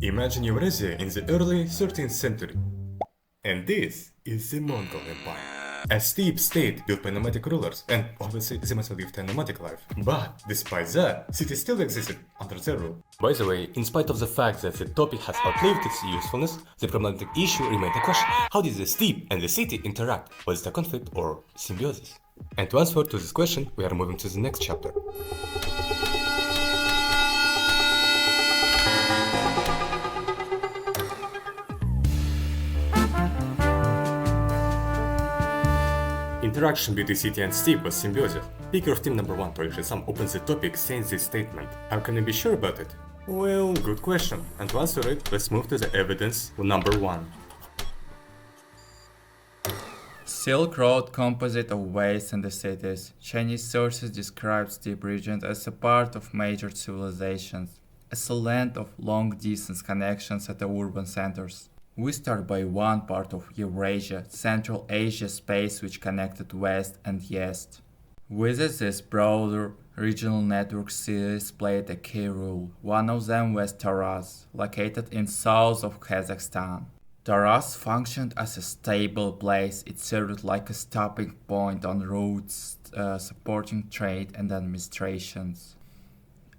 Imagine Eurasia in the early 13th century. And this is the Mongol Empire. A steep state built by nomadic rulers, and obviously they must have lived a nomadic life. But despite that, cities still existed under their rule. By the way, in spite of the fact that the topic has outlived its usefulness, the problematic issue remained a question: how did the steppe and the city interact? Was it a conflict or symbiosis? And to answer to this question, we are moving to the next chapter. Interaction between city and steppe was symbiosis. Speaker of team number 1, Turkic Sam, opens the topic saying this statement. How can I be sure about it? Well, good question. And to answer it, let's move to the evidence number 1. Silk Road composite of ways and the cities. Chinese sources describe steppe regions as a part of major civilizations, as a land of long-distance connections at the urban centers. We start by one part of Eurasia, Central Asia space which connected West and East. Within this broader regional network, cities played a key role. One of them was Taraz, located in south of Kazakhstan. Taraz functioned as a stable place. It served like a stopping point on routes, supporting trade and administrations.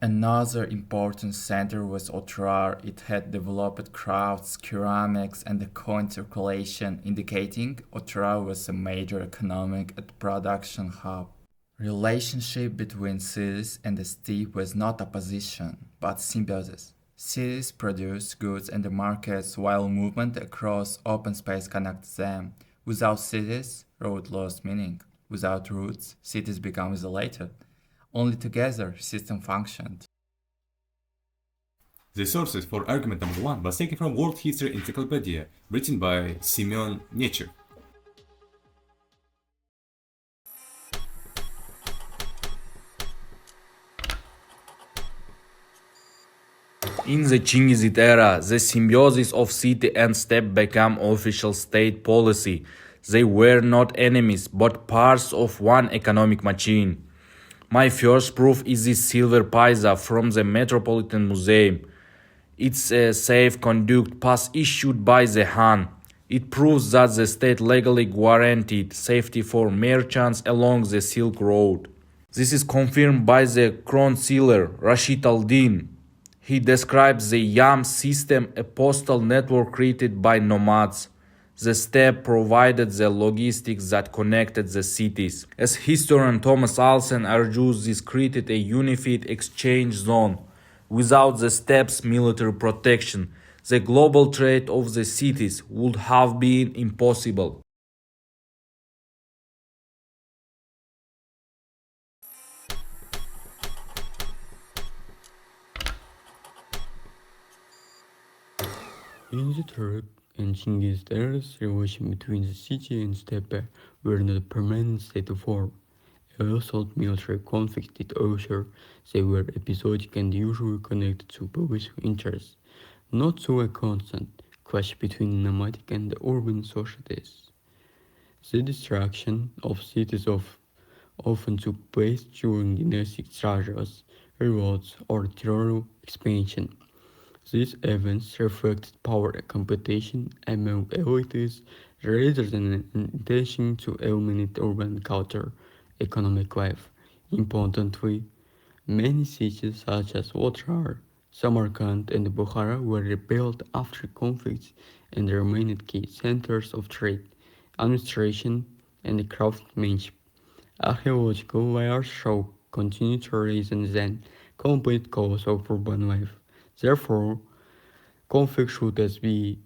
Another important center was Otrar. It had developed crafts, ceramics, and a coin circulation, indicating Otrar was a major economic and production hub. Relationship between cities and the steppe was not opposition, but symbiosis. Cities produced goods and the markets while movement across open space connects them. Without cities, road lost meaning. Without routes, cities become isolated. Only together, system functioned. The sources for argument number 1 was taken from World History Encyclopedia, written by Simeon Nietzsche. In the Chinggisid era, the symbiosis of city and steppe became official state policy. They were not enemies, but parts of one economic machine. My first proof is this silver paisa from the Metropolitan Museum. It's a safe conduct pass issued by the Han. It proves that the state legally guaranteed safety for merchants along the Silk Road. This is confirmed by the crown sealer Rashid al-Din. He describes the YAM system, a postal network created by nomads. The steppe provided the logistics that connected the cities. As historian Thomas Alsen argues, this created a unified exchange zone. Without the steppe's military protection, the global trade of the cities would have been impossible. In the Turkic and Chinggisid eras, relations between the city and steppe were not a permanent state of war. Although military conflicts did occur, they were episodic and usually connected to political interests, not to a constant clash between nomadic and urban societies. The destruction of cities often took place during dynastic struggles, revolts, or territorial expansion. These events reflected power competition among elites rather than an intention to eliminate urban culture, economic life. Importantly, many cities such as Otrar, Samarkand, and Bukhara were rebuilt after conflicts and remained key centers of trade, administration, and craftsmanship. Archaeological layers show continued tourism than complete cause of urban life. Therefore, conflict should as be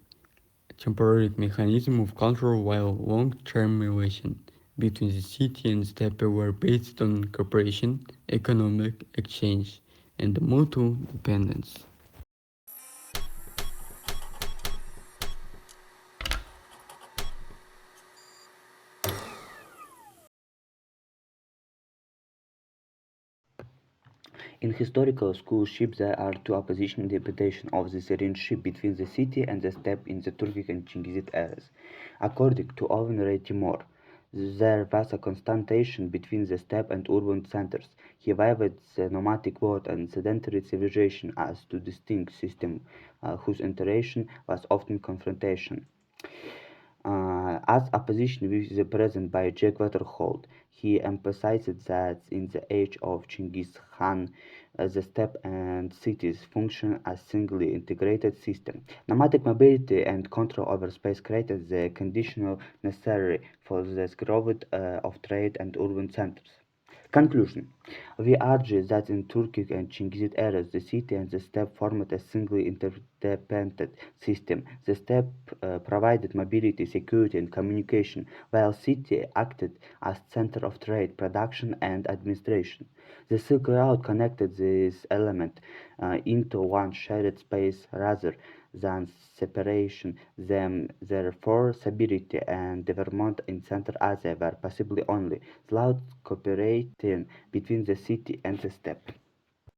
a temporary mechanism of control while long-term relations between the city and steppe were based on cooperation, economic exchange, and mutual dependence. In historical scholarship, there are two opposing interpretations of this relationship between the city and the steppe in the Turkic and Chinggisid eras. According to Owen Ray Timur, There was a confrontation between the steppe and urban centers. He viewed the nomadic world and sedentary civilization as two distinct systems whose interaction was often confrontation. As opposition with the present by Jack Waterhold, he emphasized that in the age of Chinggis Khan, the steppe and cities function as singly integrated system. Nomadic mobility and control over space created the conditions necessary for the growth of trade and urban centers. Conclusion: we argue that in Turkic and Chinggisid eras, the city and the steppe formed a single interdependent system. The steppe provided mobility, security, and communication, while city acted as center of trade, production, and administration. The Silk Road connected these elements into one shared space rather than separation them. Therefore, stability and development in Central Asia were possible only through cooperating between the city and the steppe.